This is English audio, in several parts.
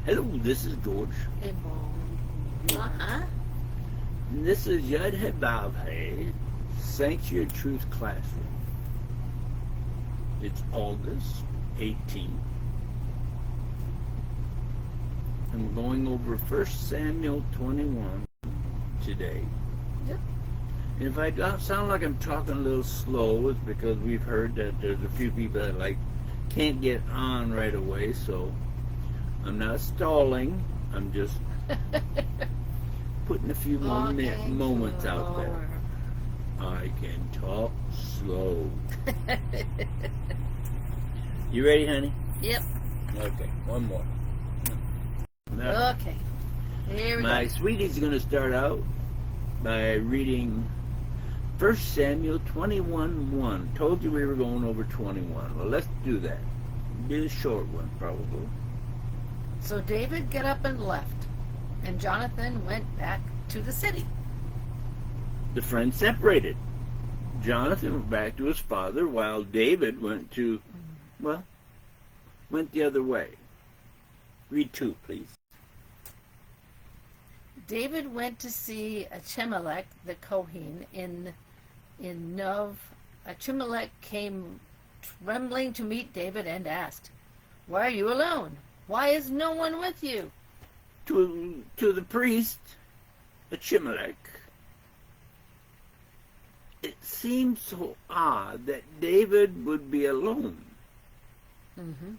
Hello, this is George. Hey, Mom. And this is Yud Hebavhe, Sanctuary Truth Classroom. It's August 18th. I'm going over 1 Samuel 21 today. Yep. And if I don't sound like I'm talking a little slow, it's because we've heard that there's a few people that can't get on right away, so I'm not stalling. I'm just putting a few more moments out there. I can talk slow. You ready, honey? Yep. Okay, one more. Okay. Here we My go. sweetie's going to start out by reading 1 Samuel 21:1. Told you we were going over 21. Well, let's do that. Be a short one, probably. So David got up and left, and Jonathan went back to the city. The friends separated. Jonathan went back to his father, while David went the other way. Read 2, please. David went to see Achimelech the Kohen in Nov. Achimelech came trembling to meet David and asked, "Why are you alone? Why is no one with you?" To the priest, Achimelech, it seemed so odd that David would be alone. Mm-hmm.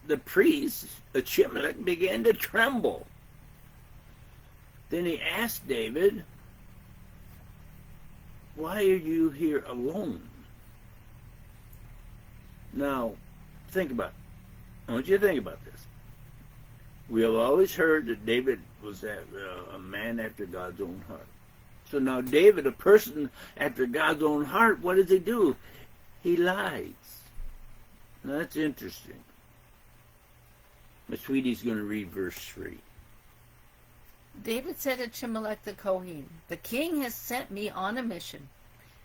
The priest, Achimelech, began to tremble. Then he asked David, "Why are you here alone?" Now, think about it. I want you to think about this. We have always heard that David was a man after God's own heart. So now David, a person after God's own heart, what does he do? He lies. Now that's interesting. My sweetie's going to read verse 3. David said to Achimelech the Kohen, "The king has sent me on a mission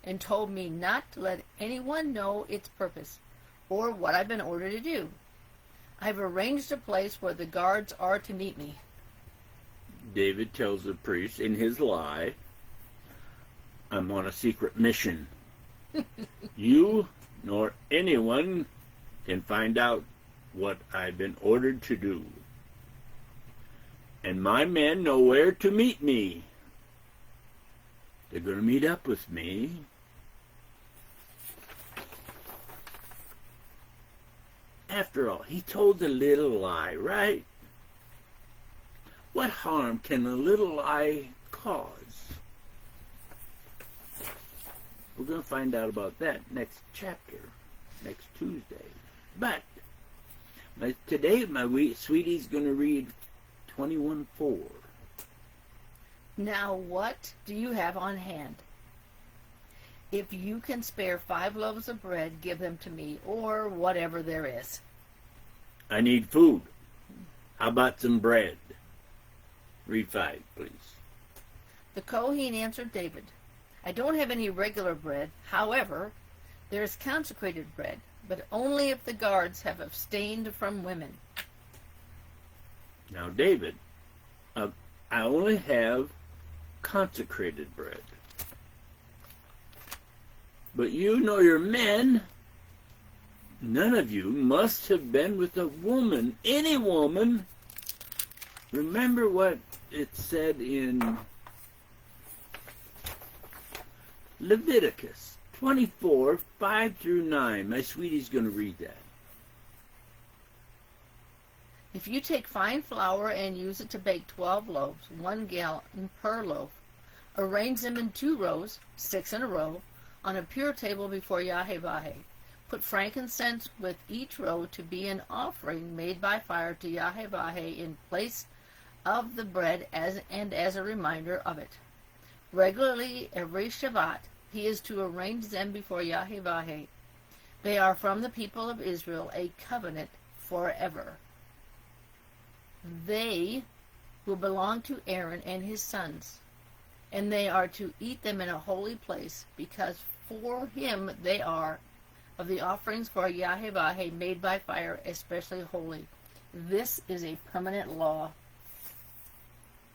and told me not to let anyone know its purpose or what I've been ordered to do. I've arranged a place where the guards are to meet me." David tells the priest in his lie, "I'm on a secret mission. You nor anyone can find out what I've been ordered to do. And my men know where to meet me. They're going to meet up with me." After all, he told a little lie, right? What harm can a little lie cause? We're going to find out about that next chapter, next Tuesday. But today, my sweetie's going to read 21:4. "Now what do you have on hand? If you can spare 5 loaves of bread, give them to me, or whatever there is." I need food. How about some bread? Read 5, please. The Kohen answered David, "I don't have any regular bread. However, there is consecrated bread, but only if the guards have abstained from women." Now, David, I only have consecrated bread. But you nor your men, none of you must have been with a woman, any woman. Remember what it said in Leviticus 24, 5-9. My sweetie's going to read that. "If you take fine flour and use it to bake 12 loaves, 1 gallon per loaf, arrange them in 2 rows, 6 in a row, on a pure table before Yahweh. Put frankincense with each row to be an offering made by fire to Yahweh in place of the bread as a reminder of it. Regularly, every Shabbat, he is to arrange them before Yahweh. They are from the people of Israel, a covenant forever. They will belong to Aaron and his sons, and they are to eat them in a holy place, because for him they are of the offerings for Yahweh made by fire, especially holy. This is a permanent law.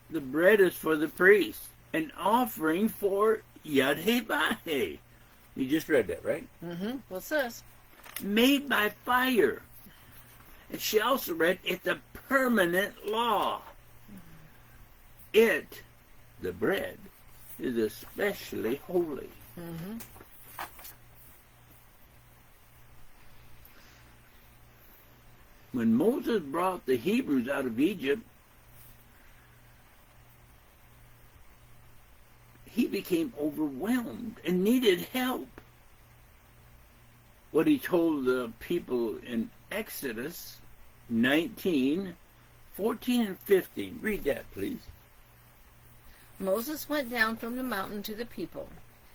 The bread is for the priest, an offering for Yahweh. You just read that, right? Mm-hmm. What's this? Made by fire. And she also read, it's a permanent law. It, the bread, is especially holy. Mm-hmm. When Moses brought the Hebrews out of Egypt, he became overwhelmed and needed help. What he told the people in Exodus 19:14 and 15. Read that, please. Moses went down from the mountain to the people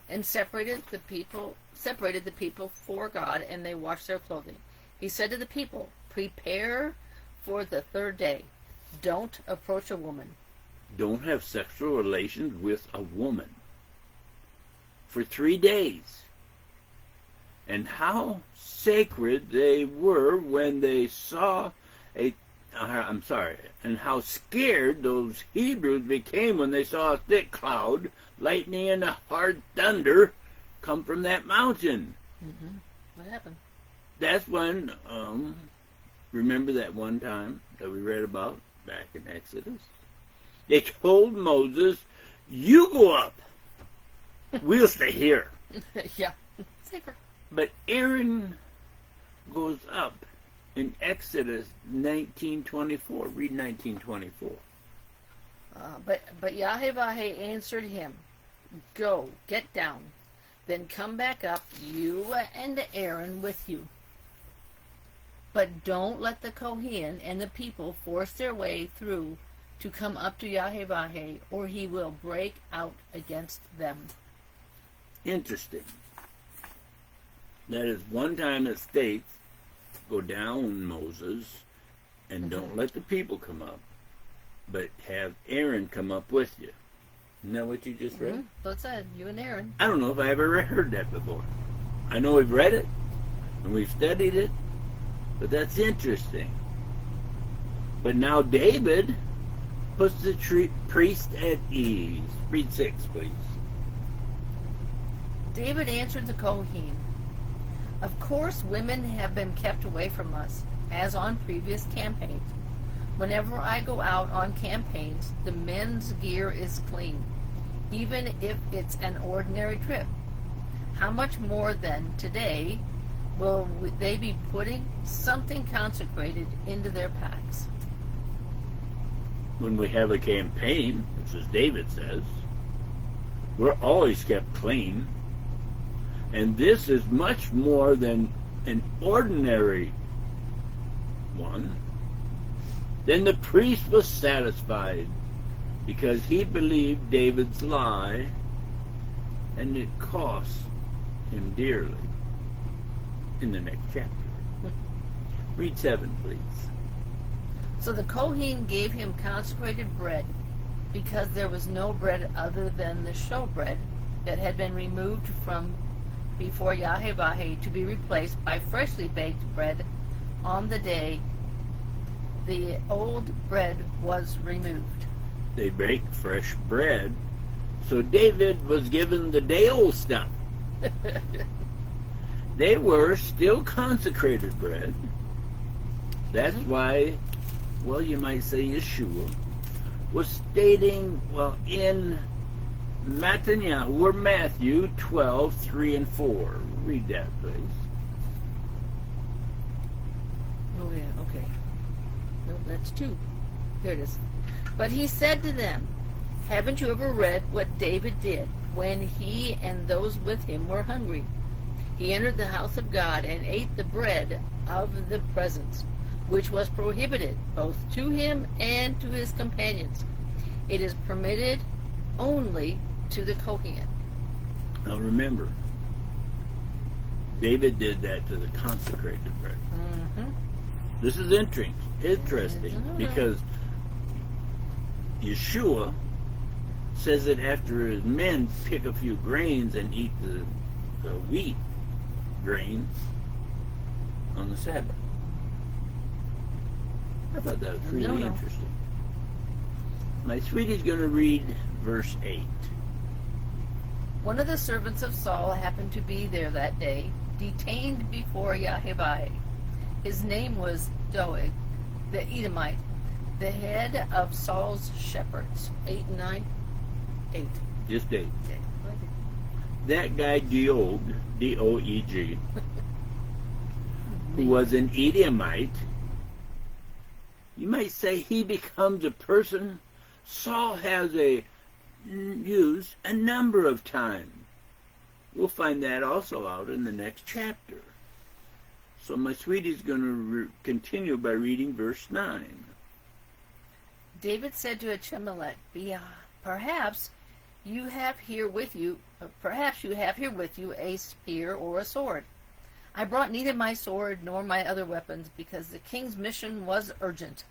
and separated the people for God, and they washed their clothing. He said to the people, "Prepare for the third day. Don't approach a woman." Don't have sexual relations with a woman for 3 days. And how sacred they were when they saw and how scared those Hebrews became when they saw a thick cloud, lightning, and a hard thunder come from that mountain. Mm-hmm. What happened? That's when, remember that one time that we read about back in Exodus? They told Moses, "You go up. We'll stay here." Yeah, safer. But Aaron goes up in Exodus 19:24. Read 19:24. But Yahweh answered him, "Go, get down, then come back up, you and Aaron with you. But don't let the Kohen and the people force their way through to come up to Yahweh, or he will break out against them." Interesting. That is one time it states, "Go down, Moses, and don't let the people come up, but have Aaron come up with you." Isn't that what you just read? Mm-hmm. So it said, you and Aaron. I don't know if I ever heard that before. I know we've read it, and we've studied it, but that's interesting. But now David puts the priest at ease. Read 6, please. David answered the Kohen, "Of course women have been kept away from us, as on previous campaigns. Whenever I go out on campaigns, the men's gear is clean, even if it's an ordinary trip. How much more then today will they be putting something consecrated into their packs?" When we have a campaign, as David says, we're always kept clean. And this is much more than an ordinary one. Then the priest was satisfied because he believed David's lie, and it cost him dearly. In the next chapter. Read 7, please. So the Kohen gave him consecrated bread, because there was no bread other than the showbread that had been removed from before Yahweh to be replaced by freshly baked bread on the day the old bread was removed. They baked fresh bread, so David was given the day old stuff. They were still consecrated bread. That's why, well, you might say Yeshua was stating, well, in Matthew, or Matthew 12:3 and 4. Read that, please. Oh yeah, okay. No, that's 2. There it is. But he said to them, "Haven't you ever read what David did when he and those with him were hungry? He entered the house of God and ate the bread of the presence, which was prohibited both to him and to his companions. It is permitted only to the Kohen." Now remember, David did that to the consecrated bread. Mm-hmm. This is interesting because Yeshua says that after his men pick a few grains and eat the wheat grains on the Sabbath. I thought that was really No. interesting. My sweetie's going to read verse 8. One of the servants of Saul happened to be there that day, detained before Yahibai. His name was Doeg, the Edomite, the head of Saul's shepherds. 8 and 9? 8. Just 8. That guy Doeg, D-O-E-G, who was an Edomite, you might say he becomes a person Saul has used a number of times. We'll find that also out in the next chapter. So my sweetie's going to continue by reading verse 9. David said to Achimelech, perhaps you have here with you a spear or a sword. I brought neither my sword nor my other weapons because the king's mission was urgent.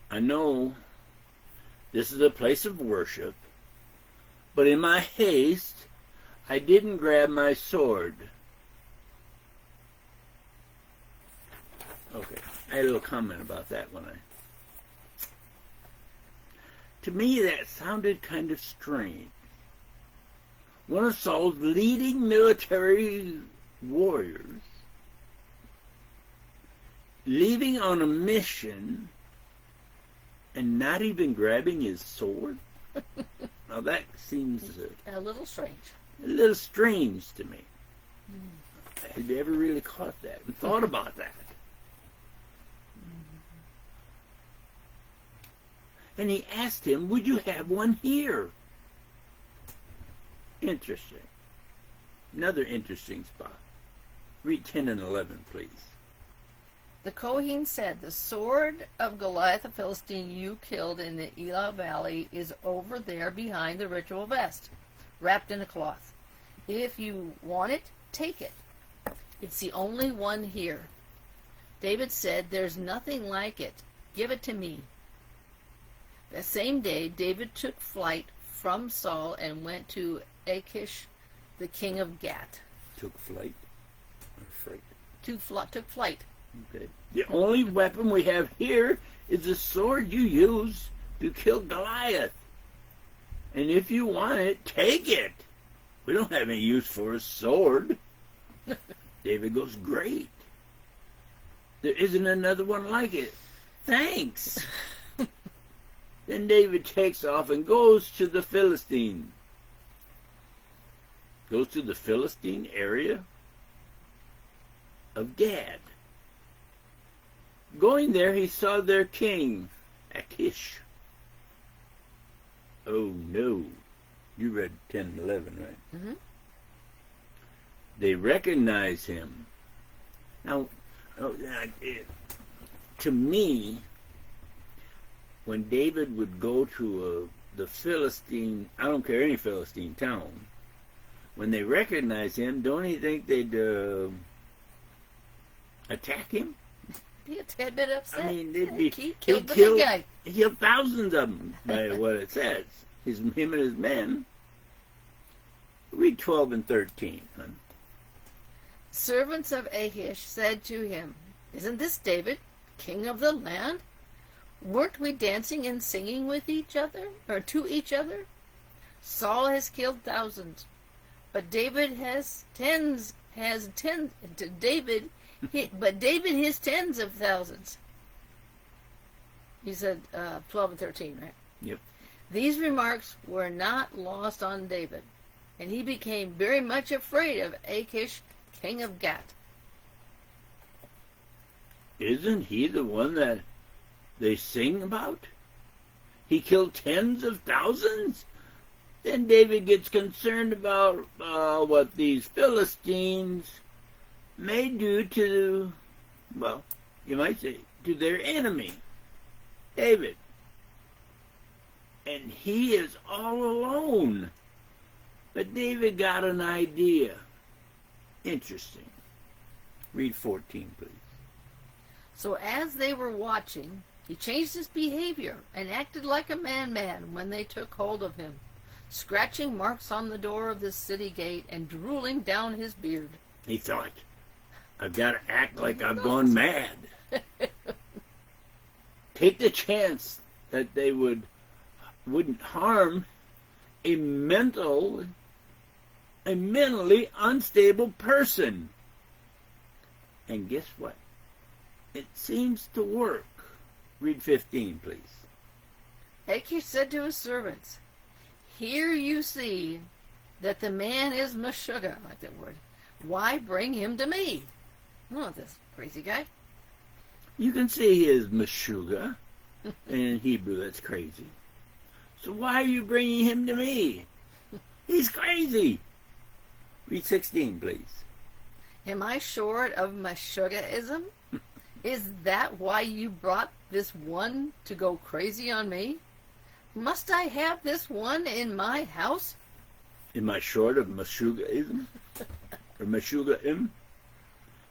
I know this is a place of worship, but in my haste, I didn't grab my sword. Okay, I had a little comment about that one. To me, that sounded kind of strange. One of Saul's leading military warriors leaving on a mission and not even grabbing his sword? Now that seems A little strange. a little strange to me. Have you ever really caught that and thought about that? And he asked him, would you have one here? Interesting. Another interesting spot. Read 10 and 11, please. The Kohen said, the sword of Goliath the Philistine you killed in the Elah Valley is over there behind the ritual vest, wrapped in a cloth. If you want it, take it. It's the only one here. David said, there's nothing like it. Give it to me. The same day, David took flight from Saul and went to Achish, the king of Gath. Took flight or freight? Took flight. Okay. The only weapon we have here is the sword you used to kill Goliath. And if you want it, take it. We don't have any use for a sword. David goes, great. There isn't another one like it. Thanks. Then David takes off and goes to the Philistine. Goes to the Philistine area of Gad. Going there, he saw their king, Achish. Oh, no. You read 10 and 11, right? Mm-hmm. They recognize him. Now, to me, when David would go to the Philistine, I don't care, any Philistine town, when they recognize him, don't you think they'd attack him? Be a tad bit upset. I mean, they'd be killed the big guy. He killed thousands of them by what it says. Him and his men. Read 12 and 13, hon. Servants of Achish said to him, isn't this David, king of the land? Weren't we dancing and singing with each other, or to each other? Saul has killed thousands, but David has tens. But David his tens of thousands. He said 12 and 13, right? Yep. These remarks were not lost on David, and he became very much afraid of Achish, king of Gath. Isn't he the one that they sing about? He killed tens of thousands? Then David gets concerned about what these Philistines may do to, well, you might say, to their enemy, David. And he is all alone. But David got an idea. Interesting. Read 14, please. So as they were watching, he changed his behavior and acted like a man when they took hold of him, scratching marks on the door of the city gate and drooling down his beard. He thought, I've got to act like I've gone mad. take the chance that they wouldn't harm a mentally unstable person. And guess what? It seems to work. Read 15, please. Achish said to his servants, "Here you see that the man is Meshuggah," I like that word. "Why bring him to me?" Oh, this crazy guy. You can see he is Meshuggah. In Hebrew, that's crazy. So why are you bringing him to me? He's crazy. Read 16, please. "Am I short of Meshuggahism? Is that why you brought this one to go crazy on me? Must I have this one in my house?" Am I short of Meshuggahism? Or Meshuggahim?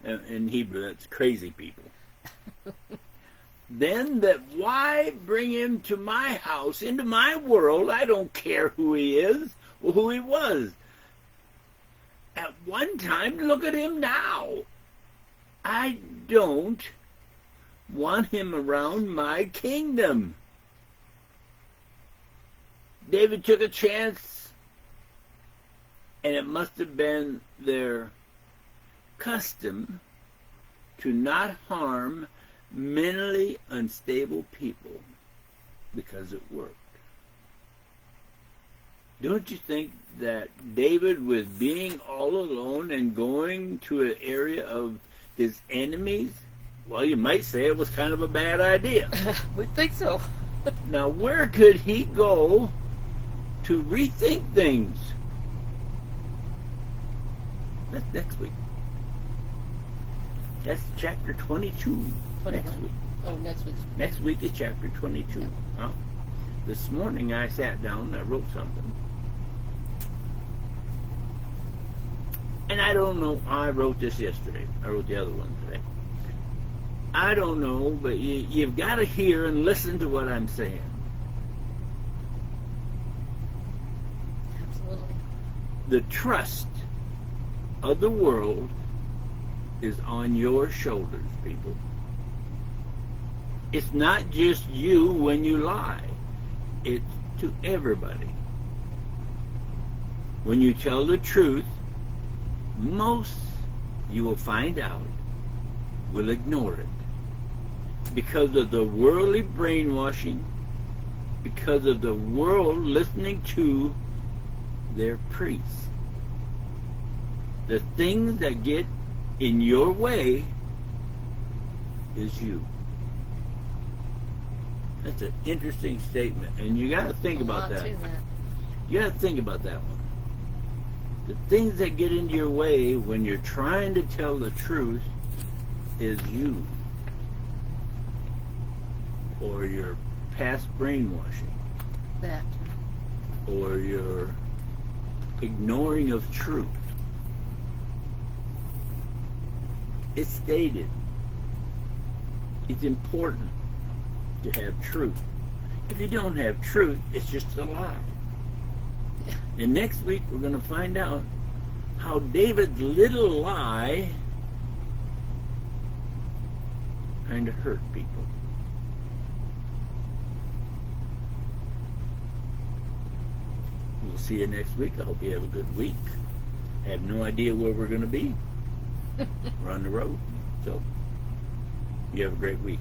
In Hebrew, that's crazy people. Then that why bring him to my house, into my world? I don't care who he is or who he was. At one time, look at him now. I don't want him around my kingdom. David took a chance, and it must have been their custom to not harm mentally unstable people because it worked. Don't you think that David, with being all alone and going to an area of his enemies, well, you might say it was kind of a bad idea. We think so. Now, where could he go to rethink things? That's next week. That's chapter 22. Next week. Oh, next week. Next week is chapter 22. Huh? This morning I sat down and I wrote something. And I don't know, I wrote this yesterday. I wrote the other one today. I don't know, but you've got to hear and listen to what I'm saying. Absolutely. The trust of the world is on your shoulders, people. It's not just you when you lie. It's to everybody. When you tell the truth, most, you will find out, will ignore it. Because of the worldly brainwashing, because of the world listening to their priests. The things that get in your way is you. That's an interesting statement, and you got to think about that. You got to think about that one. The things that get into your way when you're trying to tell the truth is you, or your past brainwashing, That. or your ignoring of truth. It's stated. It's important to have truth. If you don't have truth, it's just a lie. And next week we're going to find out how David's little lie kind of hurt people. We'll see you next week. I hope you have a good week. I have no idea where we're going to be. We're on the road. So, you have a great week.